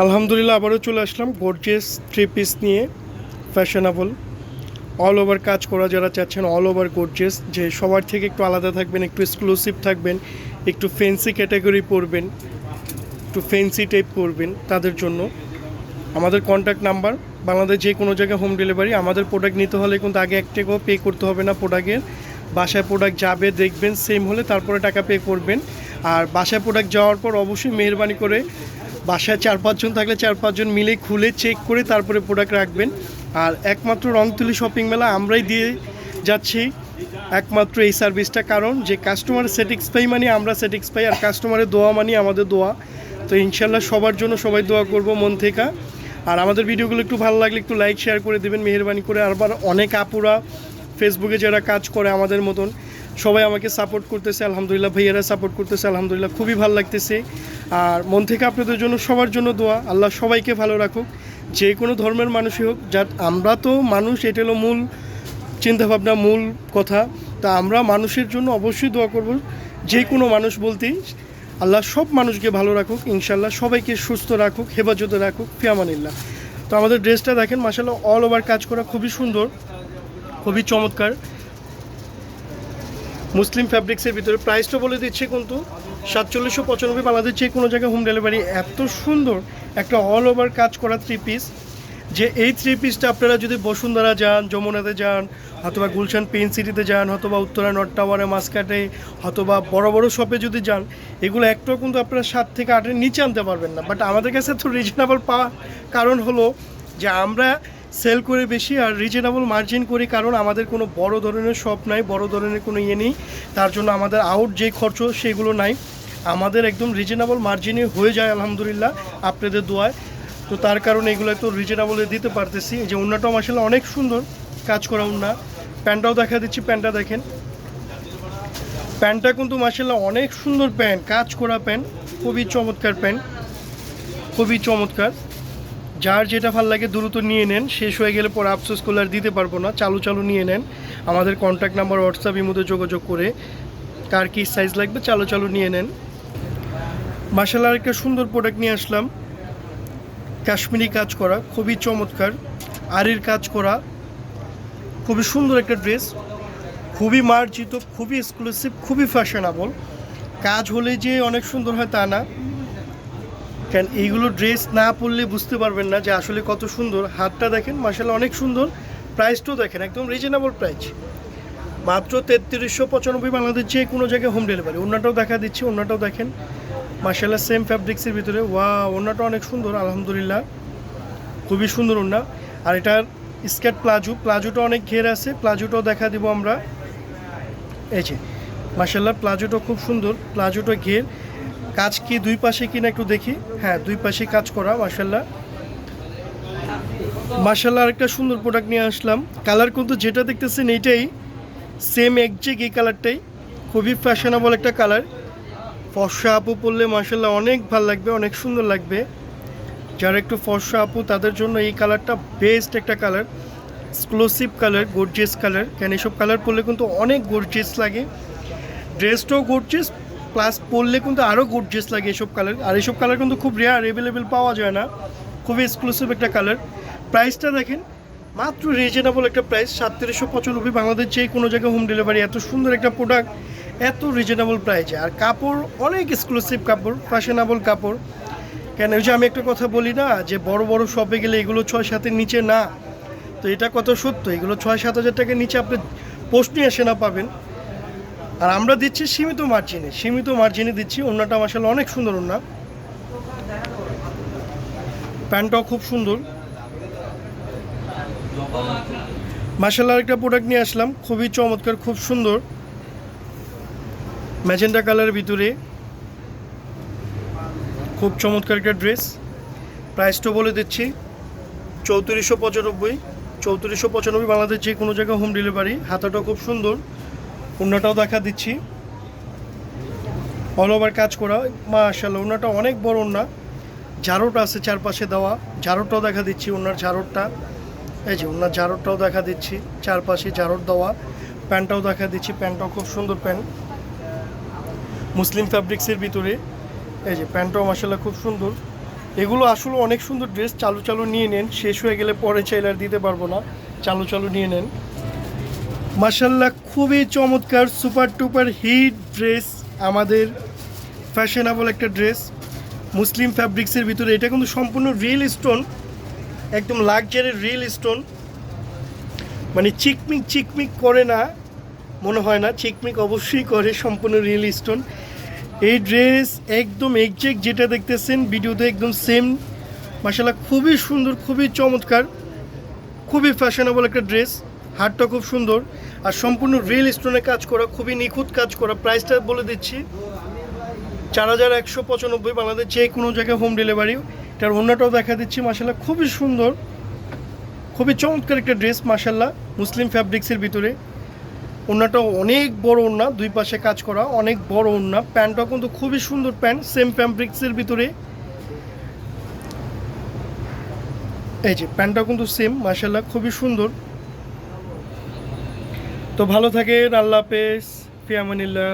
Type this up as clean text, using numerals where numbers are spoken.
আলহামদুলিল্লাহ আবারও চলে আসলাম গর্জিয়াস থ্রি পিস নিয়ে। ফ্যাশনেবল অল ওভার কাজ করা যারা চাচ্ছেন, অল ওভার গর্জিয়াস, যে সবার থেকে একটু আলাদা থাকবেন, একটু এক্সক্লুসিভ থাকবেন, একটু ফ্যান্সি ক্যাটাগরি পরবেন, একটু ফ্যান্সি টাইপ করবেন, তাদের জন্য আমাদের কন্ট্যাক্ট নাম্বার। বাংলাদেশ যে কোনো জায়গায় হোম ডেলিভারি। আমাদের প্রোডাক্ট নিতে হলে কিন্তু আগে 1 টাকাও পে করতে হবে না প্রোডাক্টের। বাসায় প্রোডাক্ট যাবে, দেখবেন সেম হলে তারপরে টাকা পে করবেন। আর বাসায় প্রোডাক্ট যাওয়ার পর অবশ্যই মেহরবানি করে বাসায় 4-5 জন থাকলে 4-5 জন মিলে খুলে চেক করে তারপরে প্রোডাক্ট রাখবেন। আর একমাত্র রংতুলি শপিং মেলা আমরাই দিয়ে যাচ্ছি একমাত্র এই সার্ভিসটা, কারণ যে কাস্টমার স্যাটিসফাই মানে আমরা স্যাটিসফাই, আর কাস্টমারের দোয়া মানে আমাদের দোয়া। তো ইনশাল্লাহ সবার জন্য সবাই দোয়া করব মন থেকে। আর আমাদের ভিডিওগুলো একটু ভালো লাগলে একটু লাইক শেয়ার করে দেবেন মেহরবানি করে। আবার অনেক আপুরা ফেসবুকে যারা কাজ করে আমাদের মতন সবাই আমাকে সাপোর্ট করতেছে, আলহামদুলিল্লাহ। ভাইয়ারা সাপোর্ট করতেছে, আলহামদুলিল্লাহ, খুবই ভালো লাগতেছে। আর মন থেকে আপনাদের জন্য সবার জন্য দোয়া, আল্লাহ সবাইকে ভালো রাখুক, যে কোনো ধর্মের মানুষই হোক। যা আমরা তো মানুষ, এটা হলো মূল চিন্তাভাবনা, মূল কথা। তা আমরা মানুষের জন্য অবশ্যই দোয়া করব, যে কোনো মানুষ বলতেই আল্লাহ সব মানুষকে ভালো রাখুক ইনশাল্লাহ, সবাইকে সুস্থ রাখুক, হেফাজতে রাখুক, ফিয়ামানিল্লাহ। তো আমাদের ড্রেসটা দেখেন মাশাআল্লাহ, অল ওভার কাজ করা, খুবই সুন্দর, খুবই চমৎকার। মুসলিম ফ্যাব্রিক্সের ভিতরে প্রাইসটা বলে দিচ্ছে কিন্তু 4795 বাংলাদেশ যে কোনো জায়গায় হোম ডেলিভারি। এত সুন্দর একটা অল ওভার কাজ করা থ্রি পিস, যে এই থ্রি পিসটা আপনারা যদি বসুন্ধরা যান, যমুনাতে যান, অথবা গুলশান পেন সিটিতে যান, অথবা উত্তরা নর্থ টাওয়ারে, মাসকাটে, অথবা বড় বড় শপে যদি যান, এগুলো একটাও কিন্তু আপনারা 7 থেকে 8-এর নিচে আনতে পারবেন না। বাট আমাদের কাছে তো রিজনেবল পাওয়া কারণ হলো যে আমরা সেল করে বেশি আর রিজনেবল মার্জিন করি, কারণ আমাদের কোনো বড় ধরনের শপ নাই, বড় ধরনের কোনো ইয়ে নেই। তার জন্য আমাদের আউট যে খরচ সেগুলো নাই, আমাদের একদম রিজনেবল মার্জিনে হয়ে যায় আলহামদুলিল্লাহ আপনাদের দোয়ায়। তো তার কারণে এগুলো একটু রিজনেবলে দিতে পারতেছি। এই যে ওন্নাটাও মাসাল্লাহ অনেক সুন্দর কাজ করা ওন্না। প্যান্টটাও দেখা দিচ্ছি, প্যান্টটা দেখেন, প্যান্টটা কিন্তু মাসাল্লাহ অনেক সুন্দর প্যান্ট, কাজ করা প্যান্ট, খুবই চমৎকার প্যান্ট, খুবই চমৎকার। যার যেটা ভালো লাগে দ্রুত নিয়ে নেন, শেষ হয়ে গেলে পরে আফসোস করলে আর দিতে পারবো না। চালু চালু নিয়ে নেন, আমাদের কন্ট্যাক্ট নাম্বার হোয়াটসঅ্যাপ ইমোতে যোগাযোগ করে কার কী সাইজ লাগবে চালু চালু নিয়ে নেন। মাশাআল্লাহ একটা সুন্দর প্রোডাক্ট নিয়ে আসলাম, কাশ্মীরি কাজ করা, খুবই চমৎকার, আরির কাজ করা, খুবই সুন্দর একটা ড্রেস, খুবই মার্জিত, খুবই এক্সক্লুসিভ, খুবই ফ্যাশনেবল। কাজ হলে যে অনেক সুন্দর হয় তা না, কেন এইগুলো ড্রেস না পরলে বুঝতে পারবেন না যে আসলে কত সুন্দর। হাতটা দেখেন মাশাআল্লাহ অনেক সুন্দর, প্রাইসটাও দেখেন একদম রিজনেবল প্রাইস, মাত্র 3395 বাংলাদেশ যে কোনো জায়গায় হোম ডেলিভারি। ওন্নাটাও দেখা দিচ্ছি, ওন্নাটাও দেখেন মাশাআল্লাহ সেম ফ্যাব্রিক্সের ভিতরে, ওয়া ওন্নাটা অনেক সুন্দর আলহামদুলিল্লাহ, খুবই সুন্দর ওন্না। আর এটার স্কার্ট প্লাজোটা অনেক ঘের আছে, প্লাজোটাও দেখা দিব আমরা। এই যে মাশাআল্লাহ প্লাজোটা খুব সুন্দর, প্লাজোটা ঘের, কাজ কি দুই পাশে কিনা একটু দেখি, হ্যাঁ দুই পাশে কাজ করা মাশাআল্লাহ। মাশাআল্লাহ আরেকটা সুন্দর প্রোডাক্ট নিয়ে আসলাম, কালার কিন্তু যেটা দেখতেছেন এইটাই সেম একজ্যাক্ট এই কালারটাই, খুবই ফ্যাশনেবল একটা কালার। ফর্সা আপু পরলে মাশাআল্লাহ অনেক ভালো লাগবে, অনেক সুন্দর লাগবে। যারা একটু ফর্সা আপু তাদের জন্য এই কালারটা বেস্ট একটা colour, exclusive colour, gorgeous colour. কেন এসব কালার পরলে কিন্তু অনেক গর্জিয়াস লাগে, ড্রেসটাও গর্জিয়াস প্লাস পরলে কিন্তু আরও গর্জিয়াস লাগে এসব কালার। আর এসব কালার কিন্তু খুব রেয়ার, অ্যাভেলেবেল পাওয়া যায় না, খুবই এক্সক্লুসিভ একটা কালার। প্রাইসটা দেখেন মাত্র রিজনেবল একটা প্রাইস, 3795 বাংলাদেশ যে কোনো জায়গায় হোম ডেলিভারি। এত সুন্দর একটা প্রোডাক্ট এত রিজনেবল প্রাইসে, আর কাপড় অনেক এক্সক্লুসিভ কাপড়, ফ্যাশনেবল কাপড়। কেন ওই যে আমি একটা কথা বলি না যে বড় বড় শপে গেলে এগুলো 6-7-এর নিচে না, তো এটা কত সত্য, এগুলো 6-7 হাজার টাকার নিচে আপনি পোস্টনি আসে না পাবেন। আর আমরা দিচ্ছি সীমিত মার্জিনে দিচ্ছি। ওন্নাটা মাশাআল্লাহ অনেক সুন্দর ওন্না, প্যান্টটাও খুব সুন্দর মাশাআল্লাহ। একটা প্রোডাক্ট নিয়ে আসলাম খুবই চমৎকার, খুব সুন্দর, ম্যাজেন্টা কালারের ভিতরে, খুব চমৎকার একটা ড্রেস। প্রাইসটা বলে দিচ্ছি 3495 বাংলাদেশ যে কোনো জায়গায় হোম ডেলিভারি। হাতাটাও খুব সুন্দর, ওন্নাটাও দেখা দিচ্ছি অল ওভার কাজ করা মাশাআল্লাহ। ওন্নাটা অনেক বড় ওন্না, ঝাড়ুটা আছে চারপাশে দেওয়া, ঝাড়ুটাও দেখা দিচ্ছি, ওনার ঝাড়ুটা, এই যে ওনার ঝাড়ুটাও দেখা দিচ্ছি, চারপাশে ঝাড়ুর দেওয়া। প্যান্টটাও দেখা দিচ্ছি, প্যান্টটাও খুব সুন্দর প্যান্ট, মুসলিম ফ্যাব্রিক্সের ভিতরে। এই যে প্যান্টটাও মাশাআল্লাহ খুব সুন্দর, এগুলো আসলে অনেক সুন্দর ড্রেস, চালু চালু নিয়ে নেন, শেষ হয়ে গেলে পরে চাইলে আর দিতে পারবো না, চালু চালু নিয়ে নেন। মাশাল্লাহ খুবই চমৎকার সুপার টুপার হিট ড্রেস, আমাদের ফ্যাশনেবল একটা ড্রেস মুসলিম ফ্যাব্রিক্সের ভিতরে। এটা কিন্তু সম্পূর্ণ রিয়েল স্টোন, একদম লাক্সারি রিয়েল স্টোন, মানে চিকমিক চিকমিক করে না, মনে হয় না, চিকমিক অবশ্যই করে, সম্পূর্ণ রিয়েল স্টোন। এই ড্রেস একদম এক্সাক্ট যেটা দেখতেছেন ভিডিওতে একদম সেম। মাশাল্লাহ খুবই সুন্দর, খুবই চমৎকার, খুবই ফ্যাশনেবল একটা ড্রেস। হারটা খুব সুন্দর আর সম্পূর্ণ রিয়েল স্টোনে কাজ করা, খুবই নিখুঁত কাজ করা। প্রাইসটা বলে দিচ্ছি 4195 বাংলাদেশ, যে কোনো জায়গায় হোম ডেলিভারি। এটার ওড়নাটাও দেখা দিচ্ছি, মাশাল্লাহ খুবই সুন্দর, খুবই চমৎকার একটা ড্রেস মাশাল্লাহ মুসলিম ফ্যাব্রিক্সের ভিতরে। ওড়নাটাও অনেক বড় ওড়না, দুই পাশে কাজ করা, অনেক বড় ওড়না। প্যান্টটাও কিন্তু খুবই সুন্দর প্যান্ট, সেম ফ্যাব্রিক্সের ভিতরে। এই যে প্যান্টটাও কিন্তু সেম, মাশাল্লাহ খুবই সুন্দর। তো ভালো থাকেন, আল্লাহ হাফেজ, ফি আমানিল্লাহ।